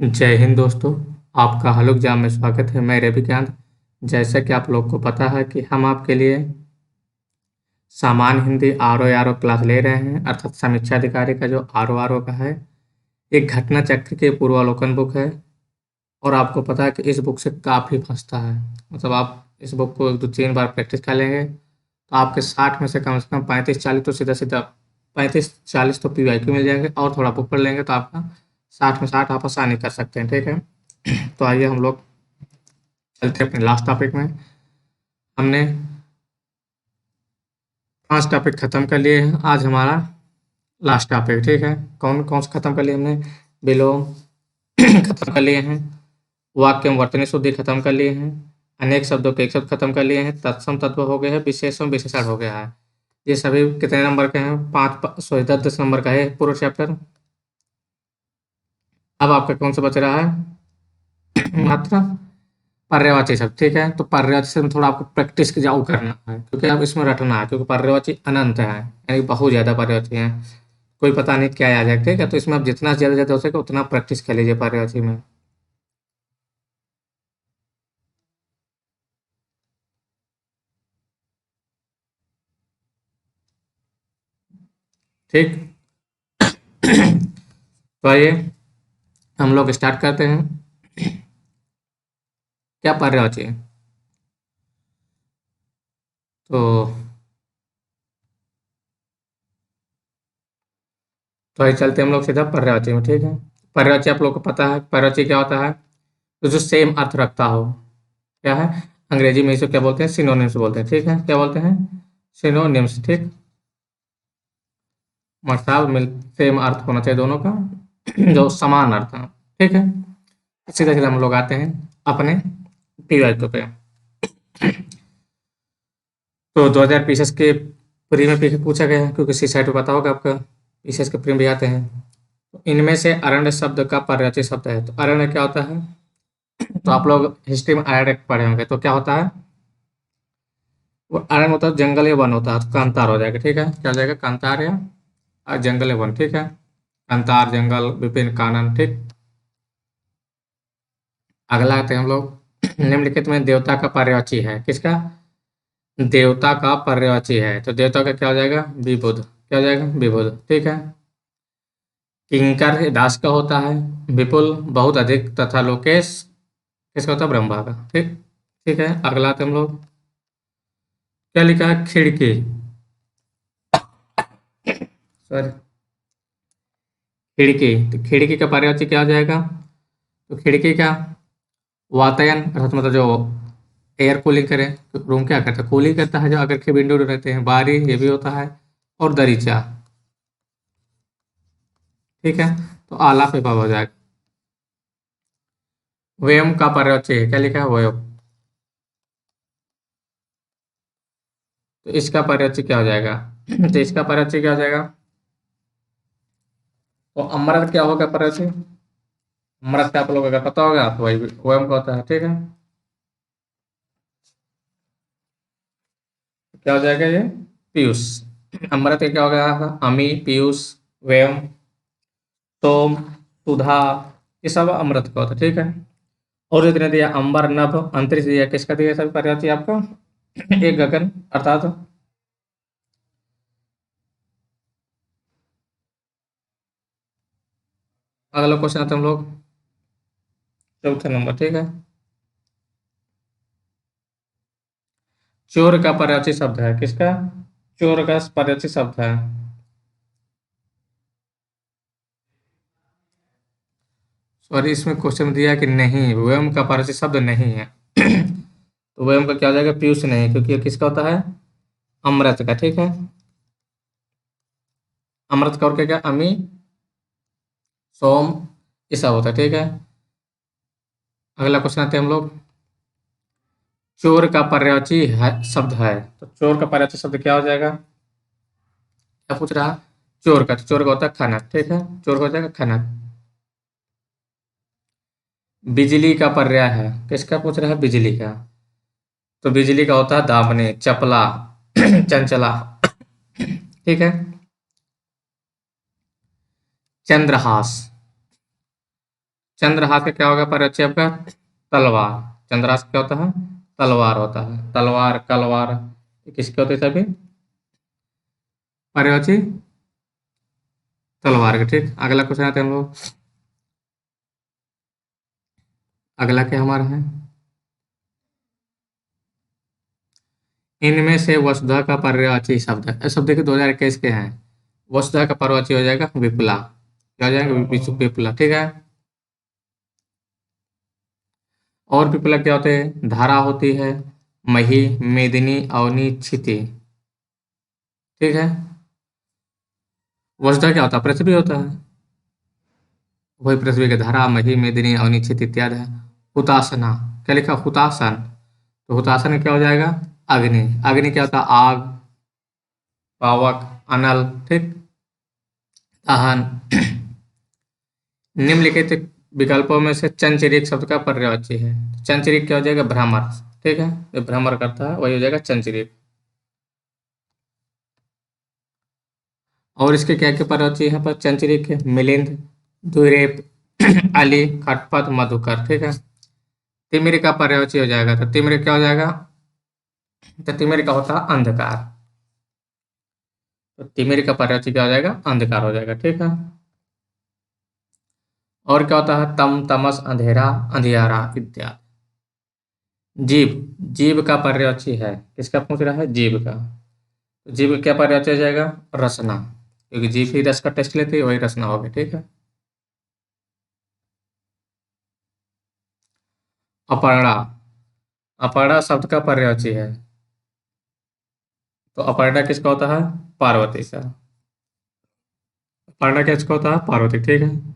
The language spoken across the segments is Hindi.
जय हिंद दोस्तों। आपका हलुक एग्जाम में स्वागत है। मैं रविकांत। जैसा कि आप लोग को पता है कि हम आपके लिए सामान्य हिंदी आर ओ क्लास ले रहे हैं, अर्थात समीक्षा अधिकारी का जो आर ओ का है। एक घटना चक्र के पूर्वावलोकन बुक है और आपको पता है कि इस बुक से काफ़ी फंसता है। मतलब आप इस बुक को 2-3 बार प्रैक्टिस कर लेंगे तो आपके 60 में से कम 35-40 तो सीधा सीधा 35-40 तो PYQ मिल जाएंगे, और थोड़ा बुक पढ़ लेंगे तो आपका 60 में 60 आप आसानी कर सकते हैं। ठीक है, तो आइए हम लोग चलते हैं अपने लास्ट टॉपिक में। हमने 5 टॉपिक खत्म कर लिए हैं, आज हमारा लास्ट टॉपिक। ठीक है, कौन कौन से खत्म कर लिए हमने? विलोम खत्म कर लिए हैं, वाक्य में वर्तनी शुद्धि खत्म कर लिए हैं, अनेक शब्दों के एक शब्द खत्म कर लिए हैं, तत्सम तत्व हो गए हैं, विशेषण विशेषण हो गया है। ये सभी कितने नंबर के हैं? 10-10 नंबर का है पूरा चैप्टर। अब आपका कौन सा बच रहा है? मात्र पर्यायवाची शब्द। ठीक है, तो पर्यायवाची शब्द में थोड़ा आपको प्रैक्टिस की जाऊ करना है, क्योंकि अब इसमें रटना है, क्योंकि पर्यायवाची अनंत है, यानी बहुत ज़्यादा पर्यायवाची हैं। कोई पता नहीं क्या आ जाए। ठीक है, तो इसमें आप जितना ज़्यादा ज़्यादा हो सके उतना प्रैक्टिस कर लीजिए पर्यायवाची में। ठीक, तो आइए हम लोग स्टार्ट करते हैं। क्या पर्यायवाची है? तो आइए चलते हैं हम लोग सीधा पर्यायवाची में। ठीक है, पर्यायवाची आप लोग को पता है पर्यायवाची क्या होता है? तो जो सेम अर्थ रखता हो। क्या है? अंग्रेजी में इसे क्या बोलते हैं? सिनोनिम्स बोलते हैं। ठीक है, क्या बोलते हैं? सिनोनिम्स। ठीक, मतलब मिल सेम अर्थ होना चाहिए दोनों का, जो समान अर्थ है। ठीक है, सीधा सीधा हम लोग आते हैं अपने PYQ पे। तो 2000 पीसेस के प्री में पूछा गया है, क्योंकि सी साइड पे पता होगा आपका पीसेस के प्री भी आते हैं। तो इनमें से अरण्य शब्द का पर्यायवाची शब्द है। तो अरण्य क्या होता है? तो आप लोग हिस्ट्री में अरण्य पढ़े होंगे, तो क्या होता है? वो अरण्य होता है जंगल या वन होता है, तो कांतार हो जाएगा। ठीक है, क्या हो जाएगा? कांतार या जंगल या वन। ठीक है, कांतार, जंगल, विपिन, कानन। ठीक, अगला आते हैं हम लोग। निम्नलिखित में देवता का पर्यायवाची है। किसका? देवता का पर्यायवाची है। तो देवता का क्या हो जाएगा? विबुध। क्या हो जाएगा? विबुध। ठीक है, किंकर दास का होता है, विपुल बहुत अधिक, तथा लोकेश किसका होता है? ब्रह्मा का। ठीक, ठीक है, अगला आते हैं हम लोग। क्या लिखा है? खिड़की। सॉरी, खिड़की। तो खिड़की का पर्यायवाची क्या हो जाएगा? तो खिड़की का वातायन, अर्थात मतलब जो एयर कूलिंग करे, तो रूम क्या करता है? कूलिंग करता है। जो अगर के विंडो रहते हैं, बारी, ये भी होता है, और दरीचा। ठीक है, तो आला पे पाव हो जाएगा। व्यम का पर्यायवाची है। क्या लिखा है? वयम। तो इसका पर्यायवाची क्या हो जाएगा? तो इसका पर्यायवाची क्या हो जाएगा? तो अमृत क्या होगा पर्यायवाची? अमृत का आप लोग अगर पता होगा तो वही वयम का होता है। ठीक है, क्या हो जाएगा ये? पीयूष। अमृत का क्या हो गया? अमी, पीयूष, व्यम, सोम, सुधा, ये सब अमृत का होता है। ठीक है, और जितने दिया अंबर, नभ, अंतरिक्ष दिया, किसका दिया? सभी पर्यायवाची आपका एक गगन, अर्थात अगला क्वेश्चन आता है हम लोग चौथे नंबर। ठीक है, चोर का पर्यायवाची शब्द है। किसका? चोर का पर्यायवाची शब्द है। सॉरी, इसमें क्वेश्चन दिया कि नहीं, व्यम का पर्यायवाची शब्द नहीं है। तो व्यम का क्या हो जाएगा? पीयूष नहीं, क्योंकि ये किसका होता है? अमृत का। ठीक है, अमृत का और क्या क्या? अमी, सोम, ये सब होता है। ठीक है, अगला क्वेश्चन आते हैं हम लोग। चोर का पर्यायवाची शब्द है। तो चोर का पर्यायवाची शब्द क्या हो जाएगा? क्या पूछ रहा है? चोर का। तो चोर का होता है खनक। ठीक है, चोर का हो जाएगा खनक। बिजली का पर्याय है। किसका पूछ रहा है? बिजली का। तो बिजली का होता है दामने, चपला, चंचला। ठीक है, चंद्रहास। चंद्रहास का क्या होगा पर्यायवाची आपका? तलवार। चंद्रहास क्या होता है? तलवार होता है। तलवार, कलवार, ये किसके होते हैं सभी? पर्यायवाची तलवार के। ठीक, अगला क्वेश्चन आते हैं हम लोग। अगला क्या हमारा है? इनमें से वसुधा का पर्यायवाची शब्द है। शब्द देखिए 2021 के हैं। वसुधा का पर्यायवाची हो जाएगा विपुला। क्या हो जाएगा? विपुला। ठीक है। और विपुला क्या होते हैं? धारा होती है, मही, मेदिनी, अवनी, क्षिति। ठीक है। वसुधा क्या होता है? पृथ्वी होता है। वही पृथ्वी की धारा, मही, मेदिनी, अवनी, क्षिति इत्यादि है। हुतासना, क्या लिखा? हुतासन। तो हुतासन में क्या हो जाएगा? अग्नि। अग्नि क्या होता है? आग, पावक, अनल। ठीक। दहन। निम्नलिखित विकल्पों में से चंचरीक शब्द का पर्यायवाची है। चंचरीक क्या हो जाएगा? भ्रमर। ठीक है, जो भ्रमर करता है वही हो जाएगा चंचरीक। और इसके क्या क्या पर्यायवाची है यहाँ पर चंचरीक के? मिलिंद, द्विरेप, अली, खटपट, मधुकर। ठीक है। तिमिर का पर्यायवाची हो जाएगा, तो तिमिर क्या हो जाएगा? तो तिमिर का होता है अंधकार। तो तिमिर का पर्यायवाची क्या हो जाएगा? अंधकार हो जाएगा। ठीक है। और क्या होता है? तम, तमस, अंधेरा, अंधियारा इत्यादि। जीव। जीव का पर्यायवाची है, किसका पूछ रहा है? जीव का। तो जीव का क्या पर्यायवाची हो जाएगा? रसना, क्योंकि जीव ही रस का टेस्ट लेती है, वही रसना होगी। ठीक है। अपर्णा। अपर्णा शब्द का पर्यायवाची है। तो अपर्णा किसका होता है? पार्वती का। अपर्णा किसका होता है? पार्वती। ठीक है।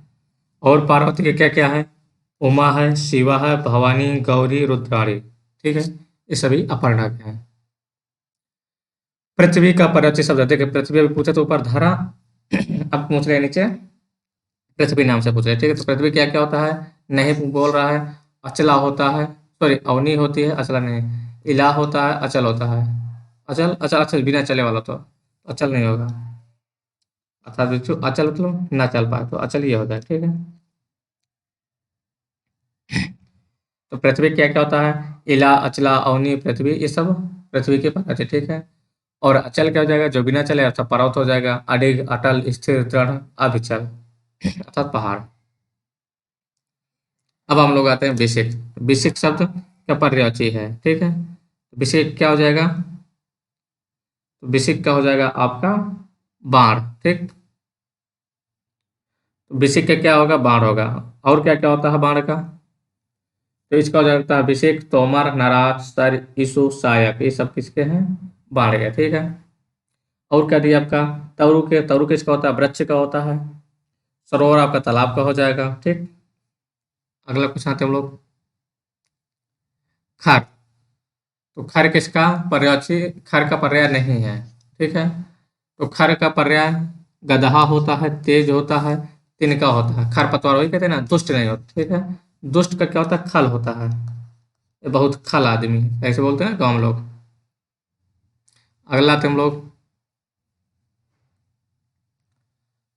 और पार्वती के क्या क्या है? उमा है, शिवा है, भवानी, गौरी, रुद्राणी। ठीक है। ये सभी अपर्णा के हैं। पृथ्वी का पर्यायवाची शब्द है। देखिए पृथ्वी अभी पूछा तो ऊपर धारा, अब पूछ रहे हैं नीचे पृथ्वी नाम से पूछ रहे हैं। ठीक है। तो पृथ्वी क्या क्या होता है? नहीं बोल रहा है। अचला होता है, सॉरी अवनी होती है, अचला नहीं। इला होता है, अचल होता है। अचल, अचल, अचल बिना चले वाला तो अचल नहीं होगा। अर्थात जो अचल मतलब ना चल पाए तो अचल ये होता है। ठीक है। तो पृथ्वी क्या क्या होता है? इला, अचला, अवनी, पृथ्वी, ये सब पृथ्वी के पर्यायवाची। ठीक है। और अचल क्या हो जाएगा? जो बिना चले अर्थात पर्वत हो जाएगा। अडिग, अटल, स्थिर, दृढ़, अभिचल अर्थात पहाड़। अब हम लोग आते हैं विशिक। विशिक शब्द का पर्यायवाची है। ठीक है। विशिक क्या हो जाएगा? तो विशिक का हो जाएगा आपका बाण। ठीक। तो विशिक का क्या होगा? बाण होगा। और क्या क्या होता है बाण का? तो इसका हो जाता है विशिक, तोमर, नराज, सर, ईसु, सायक, ये सब किसके हैं? बाण के। ठीक है। और क्या दिया आपका? तरु के। तरु किसका होता है? वृक्ष का होता है। सरोवर आपका तालाब का हो जाएगा। ठीक। अगला क्वेश्चन आते हैं हम लोग। खर। तो खर किसका पर्यायवाची? खर का पर्याय नहीं है। ठीक है। तो खर का पर्याय गदहा होता है, तेज होता है, तिनका होता है। खरपतवार वही कहते हैं ना, दुष्ट नहीं होता। ठीक है। दुष्ट का क्या होता है? खल होता है। ये बहुत खल आदमी है, ऐसे बोलते हैं ना गाँव लोग। अगला आते हैं हम लोग।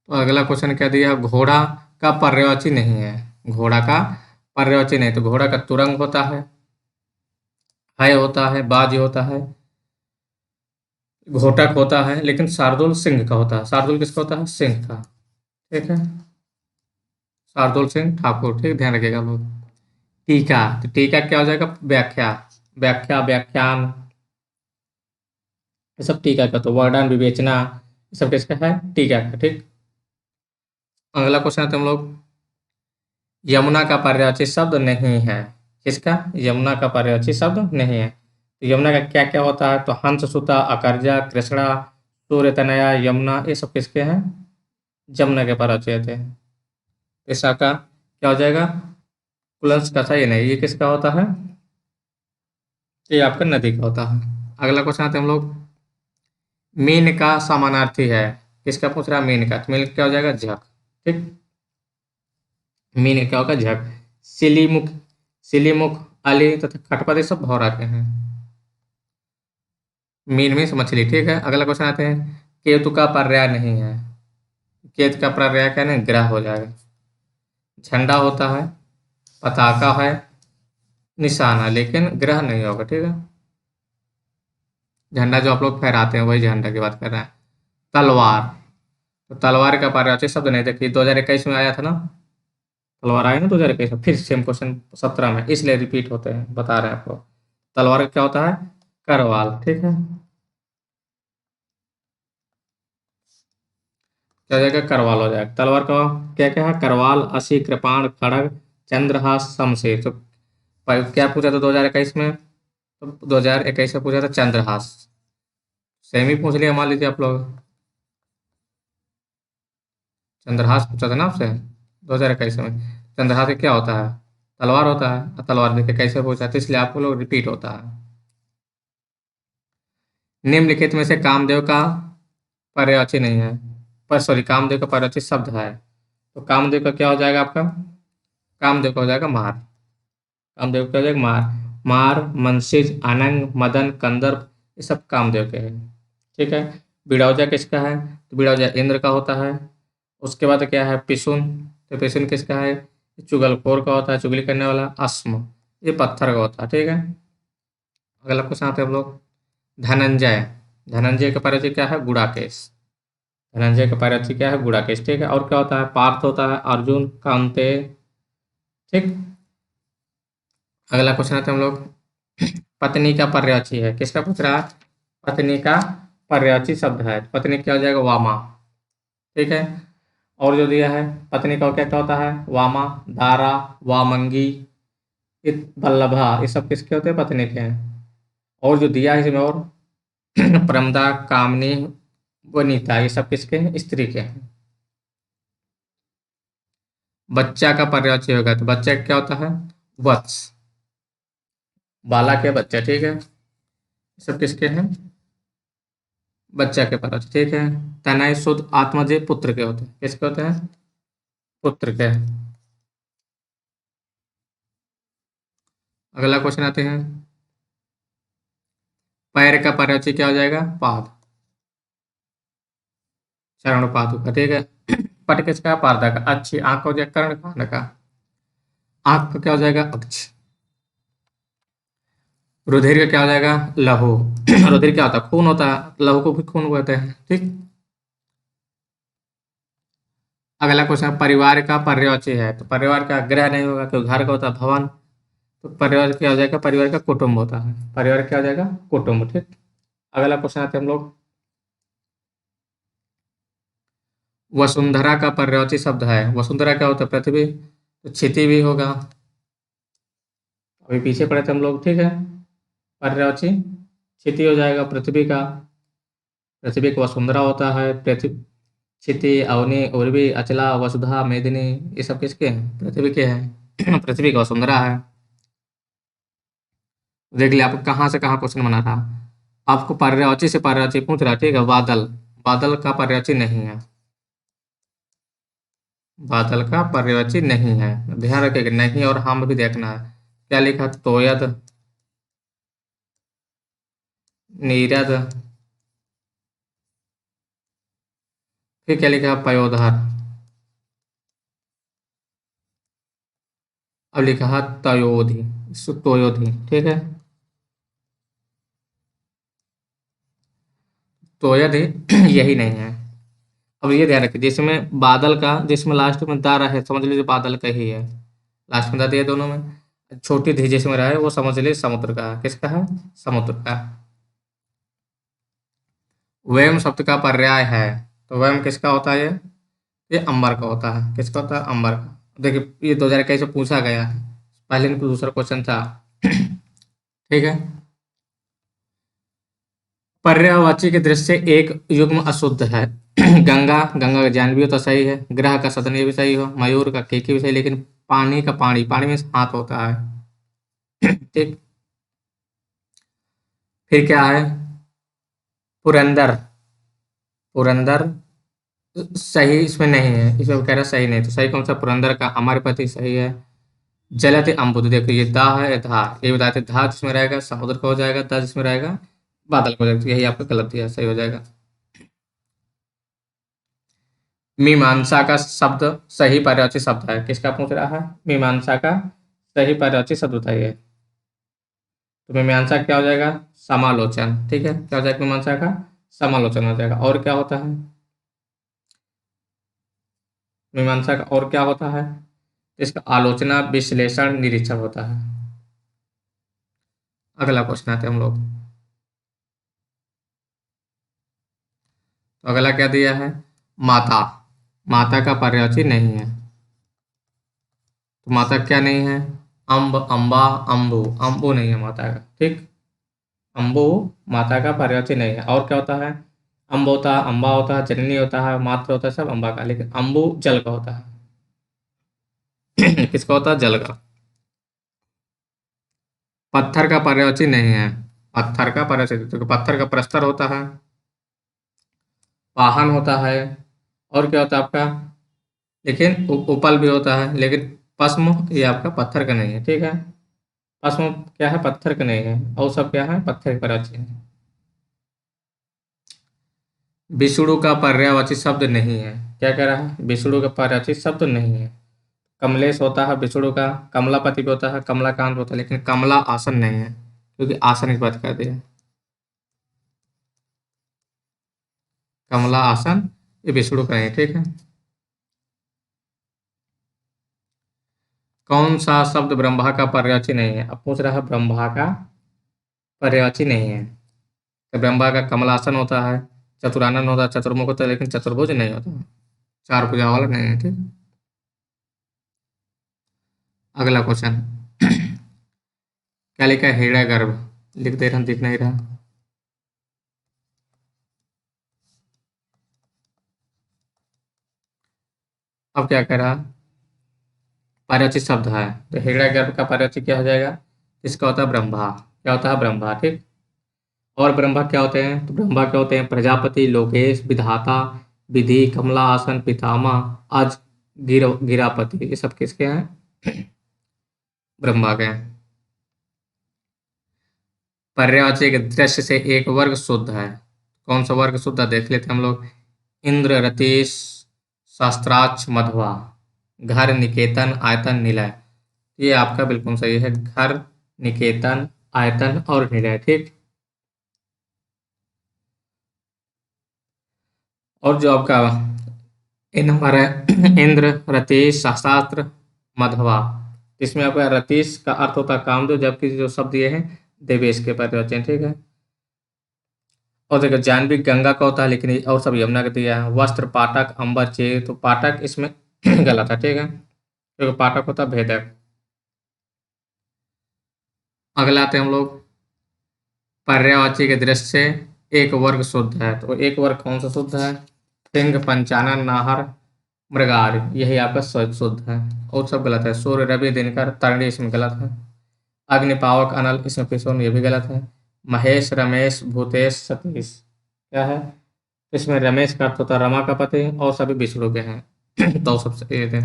तो अगला क्वेश्चन क्या दिया? घोड़ा का पर्यायवाची नहीं है। घोड़ा का पर्यायवाची नहीं। तो घोड़ा का तुरंग होता है होता है, बाज होता है, घोटक होता है, लेकिन शार्दुल सिंह का होता है। शार्दुल किसका होता है? सिंह का। ठीक है। शार्दुल सिंह ठाकुर। ठीक, ध्यान रखिएगा आप लोग। टीका। तो टीका क्या हो जाएगा? व्याख्या। व्याख्या, व्याख्यान, ये सब टीका का। तो वर्णन, विवेचना, ये सब किसका है? टीका का। ठीक। अगला क्वेश्चन आते हैं हम लोग। यमुना का पर्यायवाची शब्द नहीं है। किसका? यमुना का पर्यायवाची शब्द नहीं है। तो यमुना का क्या क्या होता है? तो हंस, सुता, अकर्जा, कृष्णा, सूर्य तनया, यमुना, ये सब किसके हैं? जमुना के पर्यायवाची होते हैं। ईसा का क्या हो जाएगा? कुलंस का। सही नहीं, ये किसका होता है? ये आपका नदी का होता है। अगला क्वेश्चन आते हैं हम लोग। मीन का समानार्थी है। किसका पूछ रहा है? मीन का। तो मीन क्या हो जाएगा? झक। ठीक। मीन क्या होगा? झक। सिलीमुख, सिलीमुख, अली तथा खटपट सब भौरा के हैं। मीन मीन्स मछली। ठीक है। अगला क्वेश्चन आते हैं। केतु का पर्याय नहीं है। केतु का पर्याय क्या नहीं? ग्रह हो जाएगा। झंडा होता है, पताका है, निशाना, लेकिन ग्रह नहीं होगा। ठीक है, झंडा जो आप लोग फहराते हैं वही झंडा की बात कर रहे हैं। तलवार, तो तलवार का पारिभाषिक शब्द नहीं, देखिए 2021 में आया था ना, तलवार आया ना 2021 में, फिर सेम क्वेश्चन 17 में, इसलिए रिपीट होते हैं, बता रहे हैं आपको। तलवार का क्या होता है? करवाल। ठीक है, क्या हो जाएगा? करवाल हो जाएगा। तलवार का क्या क्या है? करवाल, असी, कृपाण, खड़ग, चंद्रहास, शमशीर। तो क्या पूछा था 2021 में? तो 2021 में पूछा था चंद्रहास। सेम ही पूछ लिया मान लीजिए आप लोग, चंद्रहास पूछा था ना आपसे 2021 में। चंद्रहास का क्या होता है? तलवार होता है। और तलवार देखिए कैसे पूछा, तो इसलिए आपको लोग रिपीट होता है। निम्नलिखित में से कामदेव का पर्यायवाची नहीं है, पर सॉरी, कामदेव का पर्यायवाची शब्द है, तो कामदेव का क्या हो जाएगा आपका? कामदेव का हो जाएगा मार। कामदेव का हो जाएगा मार। मार, मनसिज, अनंग, मदन, कंदर्प, ये सब कामदेव के हैं। ठीक है, बिड़ौजा किसका है? तो बिड़ौजा इंद्र का होता है। उसके बाद क्या है? पिसुन, तो पिसुन किसका है? चुगलखोर का होता है, चुगली करने वाला। अस्म, ये पत्थर का होता है। ठीक है, अगला क्वेश्चन आते हैं हम लोग। धनंजय, धनंजय का परिचय क्या है? गुड़ाकेश। धनंजय का परिचय क्या है? गुड़ाकेश। ठीक है, और क्या होता है? पार्थ होता है, अर्जुन, कांते। ठीक, अगला क्वेश्चन आते हैं हम लोग। पत्नी का पर्यायवाची है, किसका पूछ रहा है? पत्नी का पर्यायवाची शब्द है, पत्नी क्या हो जाएगा? वामा। ठीक है, और जो दिया है पत्नी का क्या क्या होता है? वामा, दारा, वामंगी, वल्लभा, ये सब किसके होते हैं? पत्नी के हैं। और जो दिया है इसमें और प्रमदा, कामनी, वनीता, ये सब किसके हैं? स्त्री के हैं। बच्चा का पर्यायवाची होगा, तो बच्चा क्या होता है? वत्स, बाला के बच्चा। ठीक है, ये सब किसके हैं? बच्चा के पर्यायवाची। ठीक है, तनय, शुद्ध, आत्मजय, पुत्र के होते हैं, किसके होते हैं? पुत्र के। अगला क्वेश्चन आते हैं। पैर का पर्यायवाची क्या हो जाएगा? पाद, चरण पादुका। ठीक है, पट किसका? पारदा का। अच्छी, आंख हो जाएगा कर्ण, कान का। आंख का क्या हो जाएगा? अक्ष। रुधिर का क्या हो जाएगा? लहू। रुधिर क्या होता है? खून होता है, लहू को भी खून कहते हैं। ठीक, अगला क्वेश्चन, परिवार का पर्यायवाची है, तो परिवार का ग्रह नहीं होगा, क्योंकि घर का होता है भवन। तो परिवार क्या हो जाएगा? परिवार का कुटुंब होता है, परिवार क्या हो जाएगा? कुटुंब। ठीक, अगला क्वेश्चन आते हैं हम लोग। वसुंधरा का पर्यायवाची शब्द है, वसुंधरा क्या होता है? पृथ्वी, तो क्षिति भी होगा। अभी पीछे पड़े थे हम लोग। ठीक है, पर्यायवाची क्षिति हो जाएगा पृथ्वी का। पृथ्वी का वसुंधरा होता है। पृथ्वी, क्षिति, अवनी, उर्वी, अचला, वसुधा, मेदिनी, ये सब किसके हैं? पृथ्वी के हैं। पृथ्वी का वसुंधरा है। देख लिया आपको कहाँ से कहाँ क्वेश्चन बना था। आपको पर्यायवाची से पर्यायवाची पूछ रहा है। ठीक है, बादल, बादल का पर्यायवाची नहीं है, बादल का पर्यायवाची नहीं है, ध्यान रखिएगा। नहीं और हम भी देखना है। क्या लिखा? तोयद, नीरद, फिर क्या लिखा? पयोधर, अब लिखा है तयोधि, तोयोधि। ठीक है, तोयद यही नहीं है। अब ये ध्यान रखिए, जिसमें बादल का, जिसमें लास्ट में दा रहे, समझ लीजिए बादल का ही है। लास्ट में दा दिया दोनों में। छोटी धी जिसमें रहे वो समझ लीजिए समुद्र का है। किसका है? समुद्र का। वयम शब्द का पर्याय है, तो वयम किसका होता है? ये अंबर का होता है। किसका होता है? अंबर का। देखिए ये 2021 से पूछा गया है, पहले इनको दूसरा क्वेश्चन था। ठीक है, पर्यायवाची के दृष्टि से एक युग्म अशुद्ध है। गंगा, गंगा का ज्ञान भी हो तो सही है। ग्रह का सदन, ये भी सही हो। मयूर का केकी भी सही, लेकिन पानी का पानी, पानी में हाथ होता है। ठीक, फिर क्या है? पुरंदर, पुरंदर सही इसमें नहीं है, इसमें कह रहा सही नहीं, तो सही कौन सा? पुरंदर का हमारे पति सही है। जलति अम्बुद, देखो ये दा है, धा, ये बताते धा जिसमें रहेगा समुद्र का हो जाएगा, दा जिसमें रहेगा बादल का हो जाएगा, तो यही आपका गलत दिया, सही हो जाएगा। मीमांसा का शब्द सही पर्यायवाची शब्द है, किसका पूछ रहा है? मीमांसा का सही पर्यायवाची शब्द बताइए। तो मीमांसा क्या हो जाएगा? समालोचन। ठीक है, क्या हो जाएगा? मीमांसा का समालोचन हो जाएगा। और क्या होता है मीमांसा का? और क्या होता है? इसका आलोचना, विश्लेषण, निरीक्षण होता है। अगला क्वेश्चन आते हैं हम लोग। तो अगला क्या दिया है? माता। माता का पर्यायवाची नहीं है। तो माता क्या नहीं है? अम्ब, अम्बा, अम्बु। अम्बु नहीं है माता का। ठीक, अम्बु माता का पर्यायवाची नहीं है। और क्या होता है? अम्ब होता है, अम्बा होता है, जननी होता है, मात्र होता है, सब अम्बा का। लेकिन अम्बु जल का होता है। किसका होता है? जल का। पत्थर का पर्यायवाची नहीं है। पत्थर का पर्यायवाची, तो पत्थर का प्रस्तर होता है, वाहन होता है, और क्या होता है आपका? लेकिन उपल भी होता है। लेकिन पश्म ये आपका पत्थर का नहीं है। ठीक है, पश्म क्या है? पत्थर का नहीं है। और सब क्या है? पत्थर के पर्यायवाची है। विष्णु का पर्यायवाची शब्द नहीं है। क्या कह रहा है? विष्णु का पर्यायवाची शब्द नहीं है। कमलेश होता है विष्णु का, कमलापति भी होता है, कमलाकांत होता है, लेकिन कमला आसन नहीं है, क्योंकि आसन की बात कर दिया। कमला आसन ये विष्णु का नहीं है। ठीक है, कौन सा शब्द ब्रह्मा का पर्यायवाची नहीं है? अब पूछ रहा है ब्रह्मा का पर्यायवाची नहीं है। तो ब्रह्मा का कमलासन होता है, चतुरानन होता है, चतुर्मुख होता है, लेकिन चतुर्भुज नहीं होता, चार भुजा वाला नहीं है। ठीक, अगला क्वेश्चन। क्या लिखा है? हिरण्य गर्भ लिख दे रहा हूं, दिख नहीं रहा। अब क्या कह रहा? पर्यायवाची शब्द है, तो हिरण्य गर्भ का पर्यायवाची क्या हो जाएगा? इसका होता है ब्रह्मा। क्या होता है? ब्रह्मा। ठीक, और ब्रह्मा क्या होते हैं? तो ब्रह्मा क्या होते हैं? प्रजापति, लोकेश, विधाता, विधि, कमला आसन, पितामह, आज, गिरापति। ये सब किसके हैं? ब्रह्मा के हैं। पर्यायवाची के दृश्य से एक वर्ग शुद्ध है। कौन सा वर्ग शुद्ध है? देख लेते हैं हम लोग। इंद्र, रतीश, शास्त्राक्ष, मध्वा। घर, निकेतन, आयतन, निलय। ये आपका बिल्कुल सही है। घर, निकेतन, आयतन और निलय। ठीक, और जो आपका ये नंबर है इंद्र, रतीश, शास्त्र, मधवा। इसमें आपका रतीश का अर्थ होता है कामदेव, जबकि जो शब्द ये है देवेश के पर्यायवाची हैं। ठीक है, और देखो जानवी गंगा का होता है, लेकिन और सब यमुना का दिया है। वस्त्र, पाठक, अंबर, चेर। तो पाठक इसमें गलत है। ठीक है, क्योंकि पाठक होता है भेदक। अगला आते हैं हम लोग। पर्यायवाची के दृष्टि से एक वर्ग शुद्ध है। तो एक वर्ग कौन सा शुद्ध है? सिंह, पंचानन, नाहर, मृगार। यही आपका शुद्ध है, और सब गलत है। सूर्य, रवि, दिनकर, तरणी इसमें गलत है। अग्नि, पावक, अनल इसमें पिसोन ये भी गलत है। महेश, रमेश, भूतेश, सतीश क्या है? इसमें रमेश का अर्थ होता है रमा का पति, और सभी विष्णु के हैं। तो सबसे ये थे।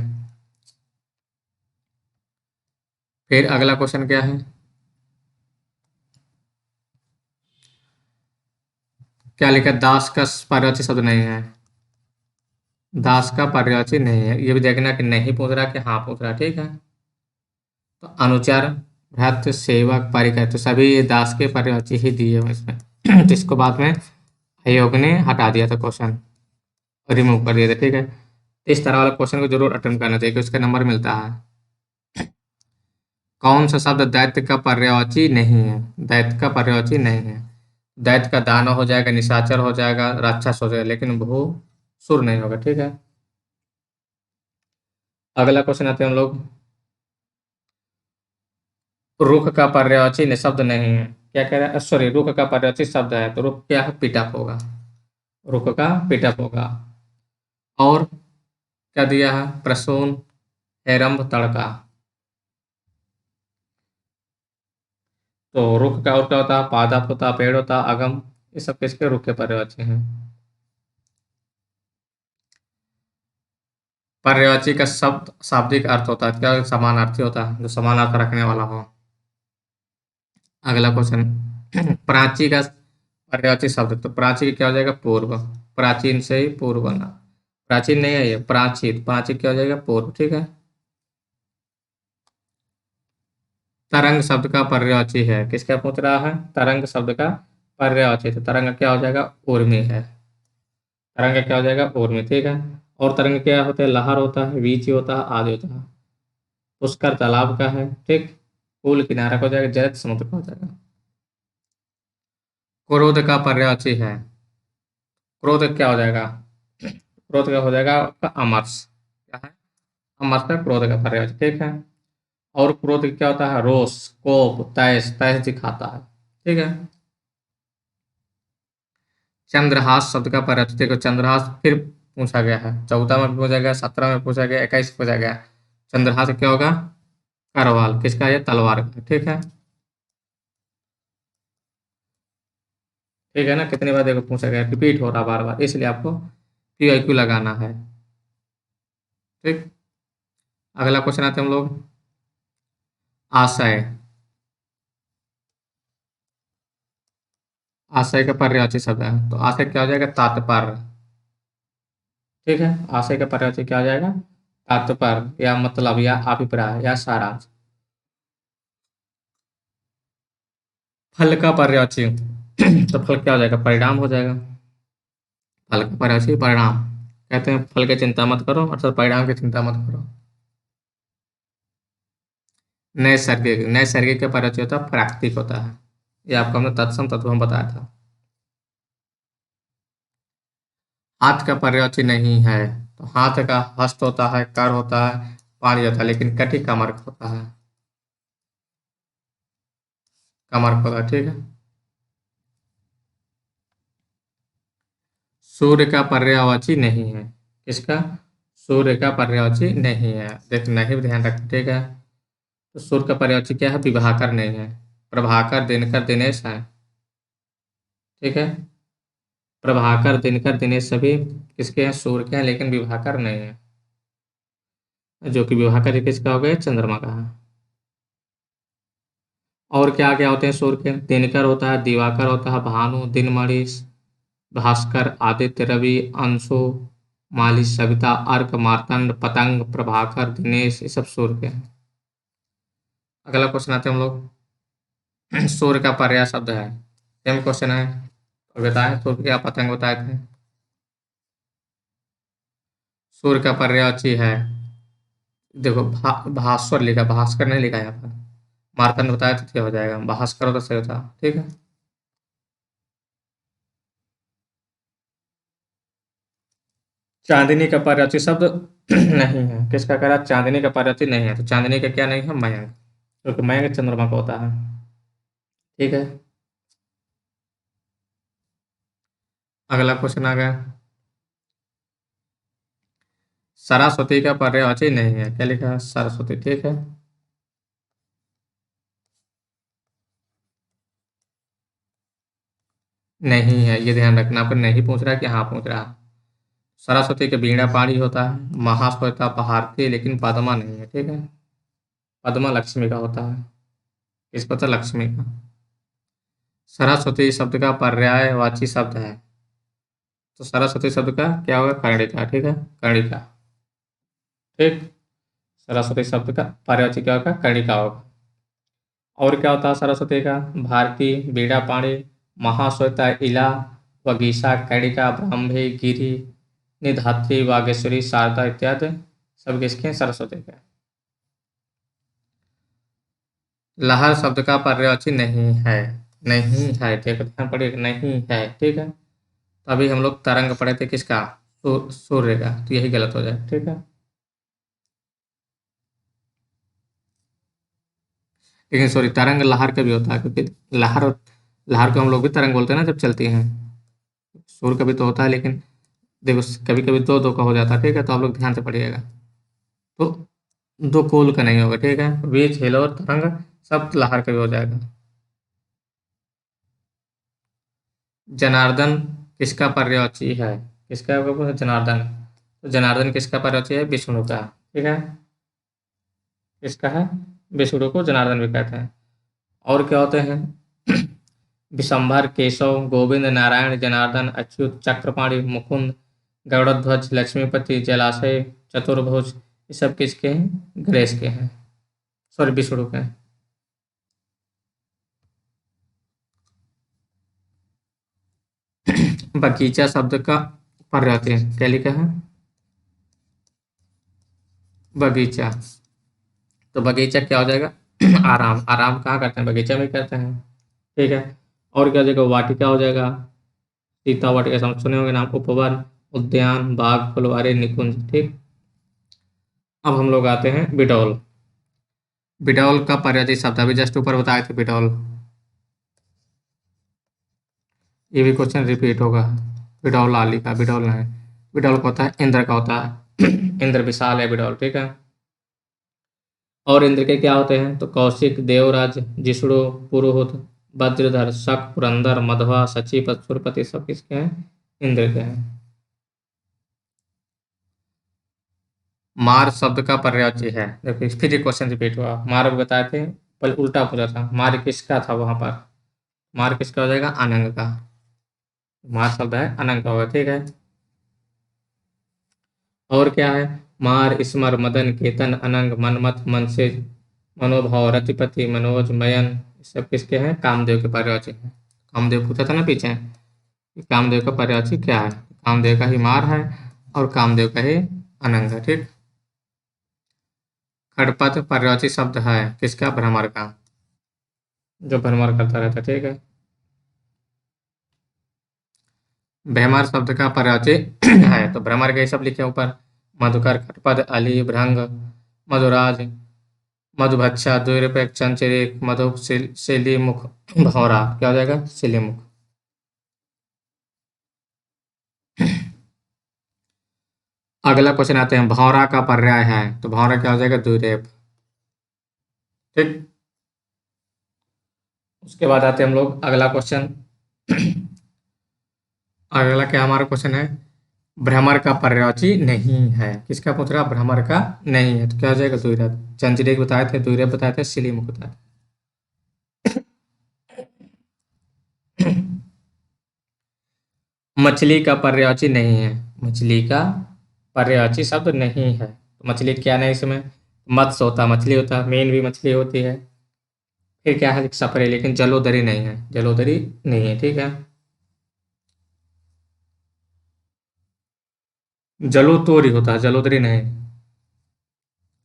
फिर अगला क्वेश्चन क्या है? क्या लिखा? दास का पर्यायवाची शब्द नहीं है। दास का पर्यायवाची नहीं है, ये भी देखना कि नहीं पूछ रहा कि हाँ पूछ रहा। ठीक है, तो अनुचर, भृत्य, सेवक, परिकर, तो सभी ये दास के पर्यायवाची ही दिए हुए इसमें। तो इसको बाद में आयोग ने हटा दिया था क्वेश्चन, रिमूव कर दिया था। ठीक है, तो इस तरह वाला क्वेश्चन को जरूर अटेम्प्ट करना चाहिए कि उसका नंबर मिलता है। कौन सा शब्द दैत्य का पर्यायवाची नहीं है? दैत्य का पर्यायवाची नहीं है। दैत्य का दानव हो जाएगा, निशाचर हो जाएगा, राक्षस हो जाएगा, लेकिन भू सुर नहीं होगा। ठीक है, अगला क्वेश्चन आते हैं हम लोग। रुख का पर्यायवाची शब्द नहीं है। क्या कह रहा है? सॉरी, रुख का पर्यायवाची शब्द है, तो रुख क्या है? पिटक होगा। रुख का पिटक होगा। और क्या दिया है? प्रसून, हेरंब, तड़का। तो रुख का और क्या होता है? पादप होता है, पेड़ होता है, अगम। ये सब किसके? रुख के पर्यायवाची हैं। पर्यायवाची का शब्द शाब्दिक अर्थ होता है, क्या? समानार्थी होता है, जो समान अर्थ रखने वाला हो। अगला क्वेश्चन। प्राची का पर्यायवाची शब्द, तो प्राची क्या हो जाएगा? पूर्व। प्राचीन से ही पूर्व बना। प्राचीन नहीं है ये, प्राचीन, प्राचीन क्या हो जाएगा, पूर्व, ठीक है। तरंग शब्द का पर्यायवाची है, किसका पूछ रहा है, तरंग शब्द का पर्यायवाची, तो तरंग क्या हो जाएगा, ऊर्मी है। तरंग क्या हो जाएगा, ऊर्मी, ठीक है। और तरंग क्या होते हैं, लहर होता है, वीची होता है, आदि होता है। पुष्कर तालाब का है, ठीक। पुल किनारा का हो जाएगा, जयत समुद्र का हो जाएगा। क्रोध का पर्यायवाची है, क्रोध क्या हो जाएगा, क्रोध का हो जाएगा आपका अमर्ष, क्या है, अमर्ष का क्रोध का पर्यायवाची, ठीक है। और क्रोध क्या होता है, रोष, कोप, तैश, तैश दिखाता है, ठीक है। चंद्रहास शब्द का पर्यायवाची देखो, चंद्रहास फिर पूछा गया है, 14 में पूछा गया, 17 में पूछा गया, 21 में पूछा गया। चंद्रहास क्या होगा, करवाल, किसका, ये तलवार का, ठीक है। ठीक है ना, कितनी बार देखो पूछा गया, रिपीट हो रहा बार बार, इसलिए आपको PIQ लगाना है, ठीक। अगला क्वेश्चन आते हैं हम लोग, आशय, आशय का पर्यायवाची शब्द है, तो आशय क्या हो जाएगा, तात्पर्य, ठीक है। आशय का पर्यायवाची क्या हो जाएगा, तात्पर्य, या मतलब, या अभिप्राय, या सारांश। फल का पर्यायवाची तो फल क्या हो जाएगा, परिणाम हो जाएगा। फल का पर्यायवाची परिणाम, कहते हैं फल की चिंता मत करो, अर्थात परिणाम की चिंता मत करो। नैसर्गिक, नैसर्गिक का पर्यायवाची होता है प्राकृतिक होता है, ये आपको हमने तत्सम तत्वम बताया था। हाथ का पर्यायवाची नहीं है, तो हाथ का हस्त होता है, कर होता है, पानी होता है, लेकिन कटी कमर्क होता है, कमर्क होता है, ठीक है। सूर्य का पर्यायवाची नहीं है, किसका, सूर्य का पर्यायवाची नहीं है, देख नहीं, ध्यान रखना, ठीक है। तो सूर्य का पर्यायवाची क्या है, विभाकर नहीं है, प्रभाकर, दिनकर, दिनेश है, ठीक है। प्रभाकर, दिनकर, दिनेश सभी किसके हैं, सूर्य के हैं, लेकिन विभाकर नहीं है, जो कि विभाकर जी किसका हो गया, चंद्रमा का है। और क्या क्या होते हैं सूर्य के, दिनकर होता है, दिवाकर होता है, भानु, दिनमणि, भास्कर, आदित्य, रवि, अंशु, माली, सविता, अर्क, मार्तंड, पतंग, प्रभाकर, दिनेश, ये सब सूर्य के हैं। अगला क्वेश्चन आते हैं हम लोग, सूर्य का पर्याय शब्द है, सेम क्वेश्चन है, और बताएं सूर्य क्या, पतंग बताए थे। सूर्य का पर्यायवाची है, देखो भास्कर लिखा, भास्कर नहीं लिखा यहाँ पर, मार्तंड बताया तो क्या हो जाएगा, भास्कर तो सही होता, ठीक है। चांदनी का पर्यायवाची शब्द नहीं है, किसका करा, चांदनी का पर्यायवाची नहीं है, तो चांदनी का क्या नहीं है, मयंक, क्योंकि मयंक चंद्रमा का होता है, ठीक है। अगला क्वेश्चन आ गया, सरस्वती का पर्यायवाची नहीं है, क्या लिखा है, सरस्वती, ठीक है। नहीं है, ये ध्यान रखना, पर नहीं पूछ रहा है कि हाँ पूछ रहा है। सरस्वती के बीणा पाणी होता है, महाश्वेता भारती, लेकिन पद्मा नहीं है, ठीक है। पद्मा लक्ष्मी का होता है, किस पता, लक्ष्मी का। सरस्वती शब्द का पर्यायवाची शब्द है, तो सरस्वती शब्द का क्या होगा, कर्णिका, ठीक है, कर्णिका, ठीक। सरस्वती शब्द का पर्यायवाची क्या होगा, कर्णिका होगा। और क्या होता है सरस्वती का, भारती, बीड़ा पाणी, महाश्वेता, इला, वगीशा, कर्णिका, ब्राह्मी, गिरी, निधात्री, वागेश्वरी, शारदा इत्यादि सब किसके हैं, सरस्वती के। लहर शब्द का पर्यायवाची नहीं है, नहीं है, ठीक है, ध्यान पड़िए, नहीं है, ठीक है। तो अभी हम लोग तरंग पढ़े थे किसका, सूर्य का, तो यही गलत हो जाए, ठीक है। लेकिन सॉरी, तरंग लहर का भी होता है, क्योंकि लहर, लहर को हम लोग भी तरंग बोलते हैं ना जब चलती हैं। सूर्य का भी तो होता है, लेकिन देखो कभी कभी दो दो का हो जाता है, ठीक है, तो आप लोग ध्यान से पढ़िएगा। तो दो कोल का नहीं होगा, ठीक है, बीच हिल और तरंग सब लहर का भी हो जाएगा। जनार्दन किसका पर्यायवाची है, किसका होगा, जनार्दन, तो जनार्दन किसका पर्यायवाची है, विष्णु का, ठीक है। किसका है, विष्णु को जनार्दन भी कहते हैं। और क्या होते हैं, विशंभर, केशव, गोविंद, नारायण, जनार्दन, अच्युत, चक्रपाणि, मुकुंद, गरुड़ध्वज, लक्ष्मीपति, जलाशय, चतुर्भुज, ये सब किसके हैं? गणेश के हैं, सॉरी विष्णु के हैं। बगीचा शब्द का पर्यायवाची क्या लिखा है? बगीचा। तो बगीचा क्या हो जाएगा? आराम। आराम कहाँ करते हैं? बगीचा में करते हैं, ठीक है। और क्या हो जाएगा? वाटिका हो जाएगा, सीता वाटिका सुने होंगे नाम। उपवन, उद्यान, बाग, फुलवारी, निकुंज, ठीक। अब हम लोग आते हैं बिडौल। बिडौल का पर्यायवाची शब्द अभी जस्ट ऊपर बताए थे, बिडौल। ये भी क्वेश्चन रिपीट होगा। बिडौल आली का, बिडौल नहीं। बिडौल का होता है इंद्र का होता है। इंद्र विशाल है बिडौल, ठीक है। और इंद्र के क्या होते हैं? तो कौशिक, देवराज, जिष्णु, पुरोहित, वज्रधर, शक, पुरंदर, मध्वा, सचिव, सुरपति, सब किसके हैं? इंद्र के हैं। मार शब्द का पर्यायवाची है, देखिए फिर ये क्वेश्चन रिपीट हुआ। मार भी बताए थे, पर उल्टा पूछा था। मार किसका था वहां पर? मार किसका हो जाएगा? अनंग का। मार शब्द है अनंग का होगा, ठीक है। और क्या है? मार, स्मर, मदन, केतन, अनंग, मनमथ, मनसे, मनोभाव, रतिपति, मनोज, मयन, ये सब किसके हैं? कामदेव के पर्यायवाची हैं। कामदेव पूछा था ना पीछे कि कामदेव का पर्यायवाची क्या है। कामदेव का ही मार है और कामदेव का ही अनंग है, ठीक। खड़पत पर्यायवाची शब्द है किसका? भ्रमर का, जो भ्रमर करता रहता है, ठीक है। भ्रमर शब्द का पर्यायवाची है, तो भ्रमर के सब लिखे ऊपर। मधुकर, खटपद, अली, भृंग, मधुराज, मधुभक्षा, द्विरूपक, चंचरिक, मधु, शिलीमुख, भौरा, क्या हो जाएगा? शिलीमुख। अगला क्वेश्चन आते हैं, भौरा का पर्याय है, तो भौरा क्या हो जाएगा? द्विरेफ, ठीक। उसके बाद आते हैं हम लोग अगला क्वेश्चन। अगला क्या हमारा क्वेश्चन है? भ्रमर का पर्यायवाची नहीं है, किसका पूछ रहा? भ्रमर का नहीं है, तो क्या हो जाएगा? द्विरेफ। चंचरिक बताए थे, द्विरेफ बताए थे, शिलीमुख बताए थे। मछली का पर्यायवाची नहीं है, मछली का पर्यायवाची शब्द नहीं है। तो मछली क्या नहीं इसमें? मत्स्य होता, मछली होता, मीन भी मछली होती है। फिर क्या है? सफरे, लेकिन जलोदरी नहीं है, जलोदरी नहीं है, ठीक है। जलोतोरी होता है, जलोदरी नहीं।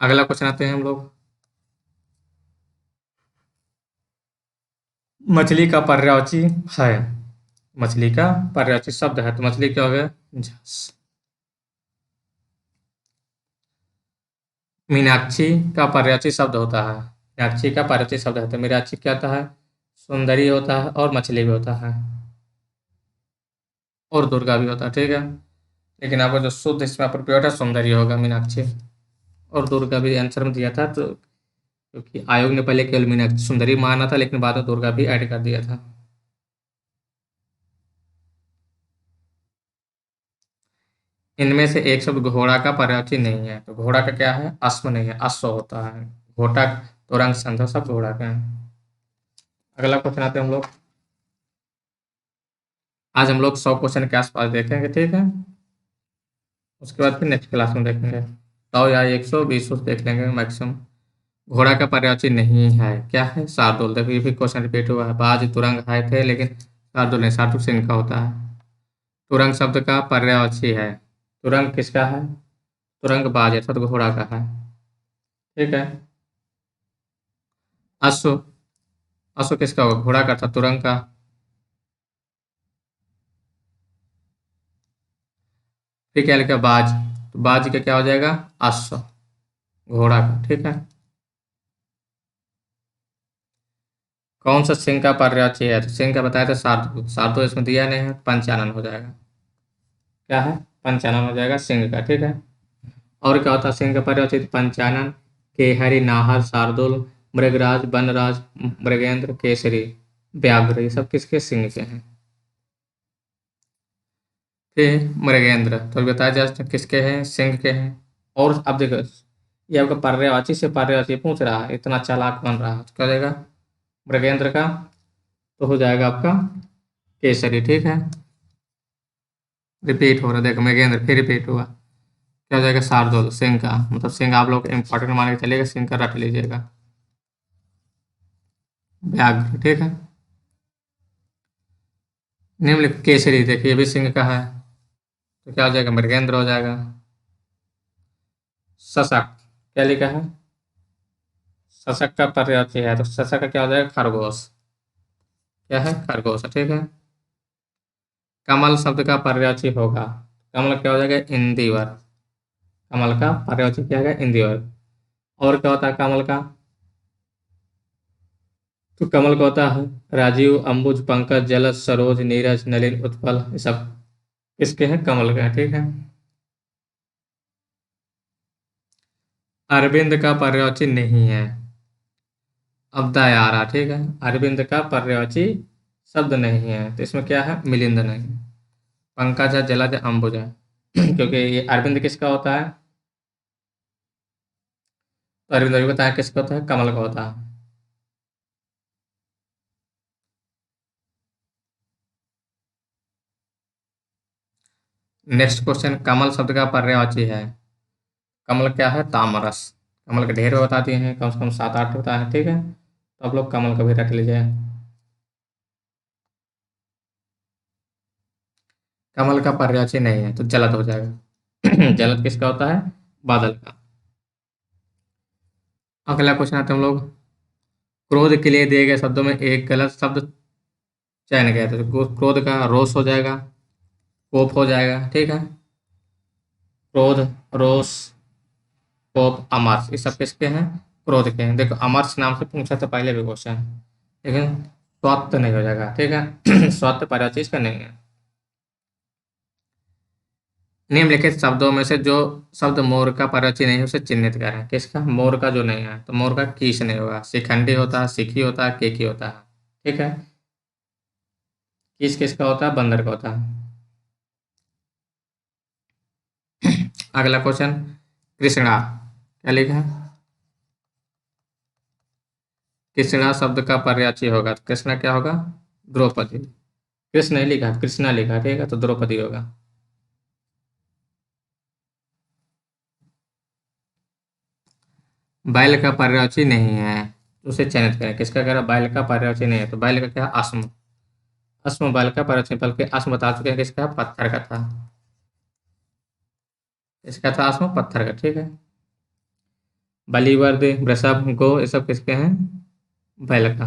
अगला क्वेश्चन आते हैं हम लोग। मछली का पर्यायवाची है, मछली का पर्यायवाची शब्द है, तो मछली क्या हो गया? झस। मीनाक्षी का पर्यायवाची शब्द होता है, मीनाक्षी का पर्यायवाची शब्द है, तो मीनाक्षी क्या होता है? सुंदरी होता है और मछली भी होता है और दुर्गा भी होता है, ठीक है। लेकिन आपको जो शुद्ध इसमें अप्रोप्रिएट है सुंदरी होगा, मीनाक्षी। और दुर्गा भी आंसर में दिया था, तो क्योंकि आयोग ने पहले केवल मीनाक्षी सुंदरी माना था, लेकिन बाद में दुर्गा भी ऐड कर दिया था। इनमें से एक शब्द घोड़ा का पर्यायवाची नहीं है, तो घोड़ा का क्या है? अश्व नहीं है, अश्व होता है। घोटा, तुरंग, संध्या सब घोड़ा का है। अगला क्वेश्चन आते हैं हम लोग। आज हम लोग 100 क्वेश्चन के आसपास देखेंगे, ठीक है। उसके बाद फिर नेक्स्ट क्लास में देखेंगे, 100 या 120 देख लेंगे मैक्सिमम। घोड़ा का पर्यायवाची नहीं है, क्या है? शार्दुल। देखो ये भी क्वेश्चन रिपीट हुआ है, बाज, तुरंग आए थे, लेकिन शार्दुल नहीं, शार्दुल सिंह का होता है। तुरंग शब्द का पर्यायवाची है, तुरंग किसका है? तुरंग बाज अर्थात घोड़ा का है, ठीक है। अश्व, अश्व किसका होगा? घोड़ा का था, तुरंग का। फिर क्या लिखा? बाज, तो बाज का क्या हो जाएगा? अश्व, घोड़ा का, ठीक है। कौन सा सिंह का पर्यायवाची है? तो सिंह का बताया था शार्दुल, शार्दुल इसमें दिया नहीं है, पंचानन हो जाएगा। क्या है? पंचानन हो जाएगा सिंह का, ठीक है। और क्या होता है सिंह का पर्यायवाची? पंचानन, केहरी, नाहर, शार्दुल, मृगराज, वनराज, मृगेंद्र, केसरी, व्याघ्र, ये सब किसके? सिंह के हैं। फिर मृगेंद्र तो बताया जस्ट किसके हैं? सिंह के हैं। और अब देखो, ये आपका पर्यायवाची से पर्यायवाची पूछ रहा है, इतना चालाक बन रहा है, तो क्या हो जाएगा? मृगेंद्र का तो हो जाएगा आपका केसरी, ठीक है। रिपीट हो रहा है, देखो मृगेंद्र फिर रिपीट हुआ। क्या हो जाएगा? शार्दुल। सिंह का मतलब सिंह आप लोग इंपॉर्टेंट मान के चलिएगा, सिंह का रट लीजिएगा। व्याघ्र, ठीक है। निम्नलिखित केसरी, देखिए ये भी सिंह का है, तो क्या हो जाएगा? मृगेंद्र हो जाएगा। शशक, क्या लिखा है? शशक का पर्यायवाची है, तो शशक का क्या हो जाएगा? खरगोश। क्या है? खरगोश, ठीक है। कमल शब्द का पर्यायवाची होगा, कमल क्या हो जाएगा? इंदिवर। कमल का पर्यायवाची क्या है? इंदिवर। और क्या होता है कमल का? तो कमल का होता है राजीव, अंबुज, पंकज, जलज, सरोज, नीरज, नलिन, उत्पल, ये सब किसके हैं? कमल का, ठीक है। अरविंद का पर्यायवाची नहीं है। अब्दायारा, ठीक है। अरविंद का पर्यायवाची शब्द नहीं है, तो इसमें क्या है? मिलिंद नहीं। पंकज है, जलज है, अंबुज है। क्योंकि ये अरविंद किसका होता है? तो अरविंद अभी बताया किसका होता है? कमल का होता है। नेक्स्ट क्वेश्चन, कमल शब्द का पर्यायवाची है। कमल क्या है? तामरस। कमल के ढेर बता दिए हैं, कम से कम 7-8 होता है, ठीक है। तो आप लोग कमल का भी रख लीजिए। कमल का पर्यायवाची नहीं है, तो जलद हो जाएगा। जलद किसका होता है? बादल का। अगला क्वेश्चन आते हैं हम लोग, क्रोध के लिए दिए गए शब्दों में एक गलत शब्द चयन किया, तो क्रोध का रोष हो जाएगा, कोप हो जाएगा, ठीक है। क्रोध, रोष, कोप, अमर्ष, ये सब किसके हैं? क्रोध के हैं। देखो अमर्ष नाम से पूछा था पहले भी क्वेश्चन, लेकिन स्वत्व नहीं हो जाएगा, ठीक है। स्वत्व पर्यायवाची इसका नहीं है। निम्नलिखित शब्दों में से जो शब्द मोर का पर्यायवाची नहीं है उसे चिन्हित करें। किसका? मोर का जो नहीं है, तो मोर का कीस नहीं होगा, शिखंडी होता है, सिखी होता है, केकी होता है, ठीक है। कीस किसका होता है? बंदर का होता है। अगला क्वेश्चन, कृष्णा, क्या लिखा है? कृष्णा शब्द का पर्यायवाची होगा, तो कृष्णा क्या होगा? द्रौपदी। कृष्ण नहीं लिखा, कृष्णा लिखा, ठीक है, तो द्रौपदी होगा। बैल का पर्यायवाची नहीं है, तो उसे चयनित करें। किसका कह रहा? बैल का पर्यायवाची नहीं है, तो बैल का क्या? अश्म। अश्म बैल का पर्यायवाची, बल्कि अश्म बता चुके हैं किसका? पत्थर का था। इसका था अश्म, पत्थर का, ठीक है। बलिवर्द, वृषभ, गो, ये सब किसके हैं? बैल का।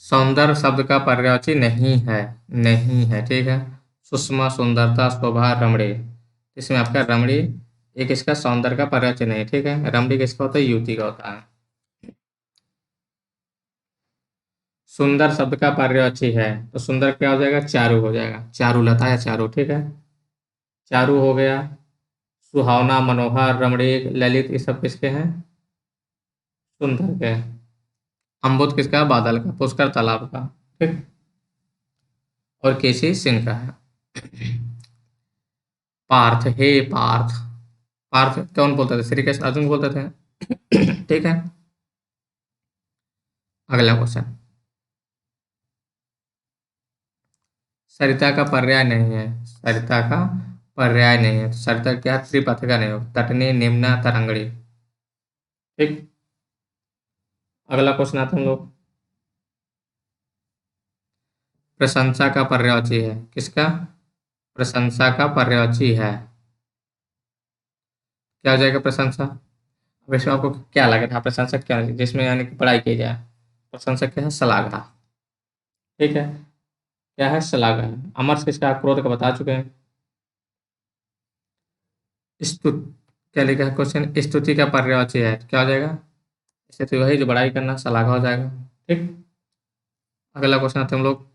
सौंदर्य शब्द का पर्यायवाची नहीं है, नहीं है, ठीक है। सुषमा, सुंदरता, शोभा, रमणीय, इसमें आपका रमणीय एक इसका सौंदर्य का पर्यायवाची नहीं है, ठीक है। रमणीय किसका होता है? युवती का होता है। सुंदर शब्द का पर्यायवाची है, तो सुंदर क्या हो जाएगा? चारु हो जाएगा, चारुलता या चारु, ठीक है। चारु हो गया। सुहावना, मनोहर, रमणीक, ललित, ये सब किसके हैं? सुंदर के। अम्बुद किसका? बादल का। पुष्कर तालाब का, ठीक। और केसी सिंह का है। पार्थ, हे पार्थ। पार्थ कौन बोलते थे? श्री कृष्ण अर्जुन बोलते थे। ठीक है। अगला क्वेश्चन, सरिता का पर्याय नहीं है, सरिता का पर्याय नहीं है, तो सरिता क्या? त्रिपथिका नहीं हो, तटनी, निम्ना, तरंगड़ी, ठीक। अगला क्वेश्चन आता हम लोग, प्रशंसा का पर्यायवाची है। किसका? प्रशंसा का पर्यायवाची है, क्या हो जाएगा? प्रशंसा। अब इसमें आपको क्या लग रहा है? प्रशंसा क्या है? जिसमें यानी कि पढ़ाई की जाए। प्रशंसा क्या है? श्लाघा, ठीक है। क्या है? श्लाघा है। अमर्ष किसका? क्रोध का बता चुके हैं। स्तुत, क्या लिखा है क्वेश्चन? स्तुति का पर्यायवाची है, तो क्या हो जाएगा? स्तुति वही जो बड़ाई करना, श्लाघा हो जाएगा, ठीक। अगला क्वेश्चन आते हैं हम लोग,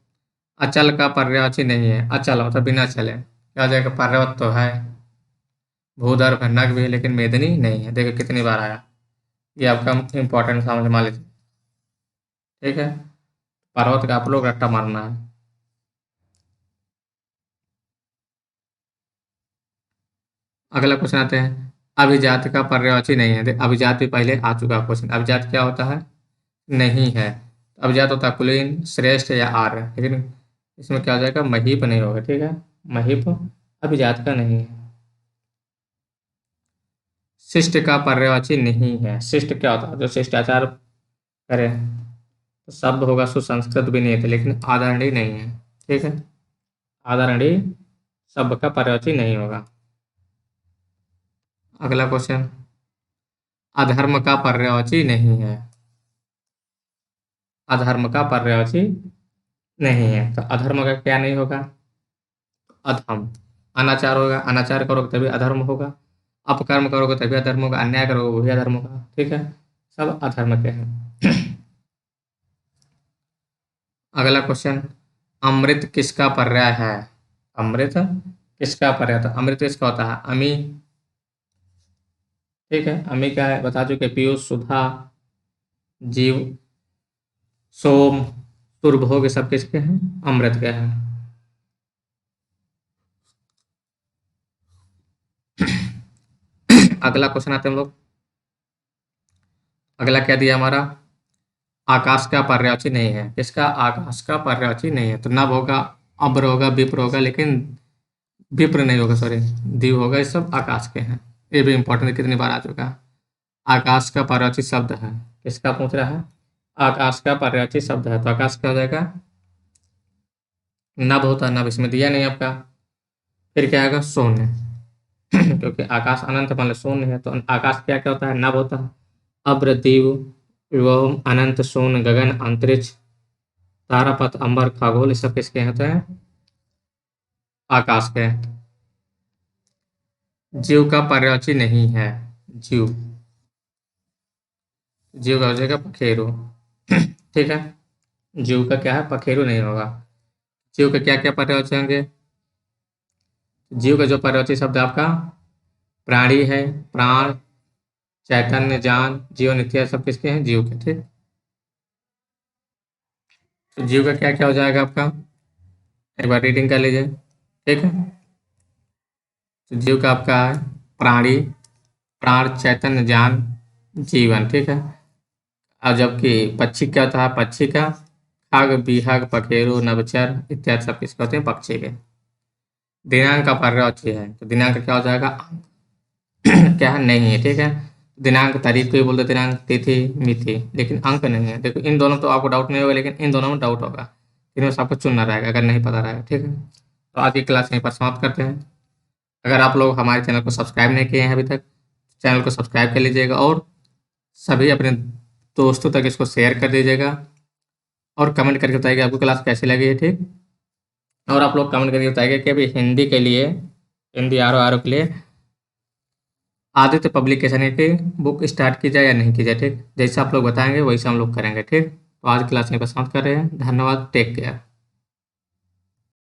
अचल का पर्यायवाची नहीं है। अचल मतलब बिना चले, क्या हो जाएगा? पर्वत तो है, भूधर भन्नक भी है, लेकिन मेदिनी नहीं है। देखो कितनी बार आया, ये आपका इंपॉर्टेंट समझ मान लीजिए, ठीक है। पर्वत का आप लोग रट्टा मारना है। अगला क्वेश्चन आते हैं, अभिजात का पर्यायवाची नहीं है। अभिजात भी पहले आ चुका क्वेश्चन। अभिजात क्या होता है? नहीं है। अभिजात होता है कुलीन, श्रेष्ठ या आर्य, लेकिन इसमें क्या हो जाएगा, महीप नहीं होगा, ठीक है, महीप अभिजात का नहीं है। शिष्ट का पर्यायवाची नहीं है। शिष्ट क्या होता है, जो शिष्टाचार करे। तो शब्द होगा सुसंस्कृत भी नहीं थे, लेकिन आदरणीय नहीं है, ठीक है, आदरणीय शब्द का पर्यायवाची नहीं होगा। अगला क्वेश्चन, अधर्म का पर्यायवाची नहीं है। अधर्म का पर्यायवाची नहीं है, तो अधर्म का क्या नहीं होगा, अधम। अनाचार होगा, अनाचार करोगे तभी अधर्म होगा, अपकर्म करोगे तभी अधर्म होगा, अन्याय करोगे वो भी अधर्म होगा, ठीक है, सब अधर्म के हैं। अगला क्वेश्चन, अमृत किसका पर्याय है। अमृत किसका पर्याय था, अमृत किसका होता है, अमी, ठीक है, अमी क्या है बता चुके, पीयूष, सुधा, जीव, सोम, दुर्भोग, ये सब किसके हैं, अमृत के हैं। अगला क्वेश्चन आते हैं हम लोग। अगला क्या दिया हमारा, आकाश का पर्यायवाची नहीं है। किसका, आकाश का पर्यायवाची नहीं है, तो नभ होगा, अब्र होगा, विप्र होगा, लेकिन विप्र नहीं होगा, सॉरी, दिव होगा, ये सब आकाश के हैं। ये भी इंपॉर्टेंट, कितनी बार आ चुका है। आकाश का पर्यायवाची शब्द है, किसका पूछ रहा है, आकाश का पर्यायवाची शब्द है, तो आकाश क्या हो जाएगा, नभ होता है, नभ इसमें दिया नहीं आपका। फिर क्या आएगा, शून्य। क्योंकि आकाश अनंत मान लो शून्य है, तो आकाश क्या क्या होता है, नभ होता है, अब्र, दिव, व्योम, अनंत, शून्य, गगन, अंतरिक्ष, तारापथ, अंबर, खगोल, ये सब किसके होते हैं, आकाश के। जीव का पर्यायवाची नहीं है। जीव, जीव का हो जाएगा पखेरु। ठीक है, जीव का क्या है, पखेरु नहीं होगा। जीव के क्या क्या पर्यायवाची होंगे, जीव का जो पर्यायवाची शब्द है आपका, प्राणी है, प्राण, चैतन्य, जान, जीवन इत्यादि सब किसके हैं, जीव के, ठीक। तो जीव का क्या क्या हो जाएगा आपका, एक बार रीडिंग कर लीजिए, ठीक है। तो जीव का आपका है प्राणी, प्राण, चैतन्य, जान, जीवन, ठीक है। और जबकि पक्षी क्या होता है, पक्षी का खग, बिहग, पखेरु, नभचर इत्यादि सब किसके होते हैं, पक्षी के। दिनांक का पर्यायवाची है, तो दिनांक क्या हो जाएगा, अंक। क्या है, नहीं है, ठीक है। दिनांक तारीख को ही बोलते, दिनांक, तिथि, मिति, लेकिन अंक नहीं है। देखो इन दोनों तो आपको डाउट नहीं होगा, लेकिन इन दोनों में डाउट होगा, इनमें से आपको चुनना रहेगा अगर नहीं पता रहेगा, ठीक है। तो आज की क्लास यहीं पर समाप्त करते हैं। अगर आप लोग हमारे चैनल को सब्सक्राइब नहीं किए हैं अभी तक, चैनल को सब्सक्राइब कर लीजिएगा, और सभी अपने दोस्तों तक इसको शेयर कर दीजिएगा, और कमेंट करके बताइए आपको क्लास कैसी लगी है, ठीक। और आप लोग कमेंट करके बताइए कि अभी हिंदी के लिए, हिंदी आर के लिए आदित्य पब्लिकेशन की बुक स्टार्ट की जाए या नहीं की जाए, ठीक। जैसे आप लोग बताएंगे वैसे हम लोग करेंगे, ठीक। तो आज क्लास में बस समाप्त कर रहे हैं, धन्यवाद, टेक केयर।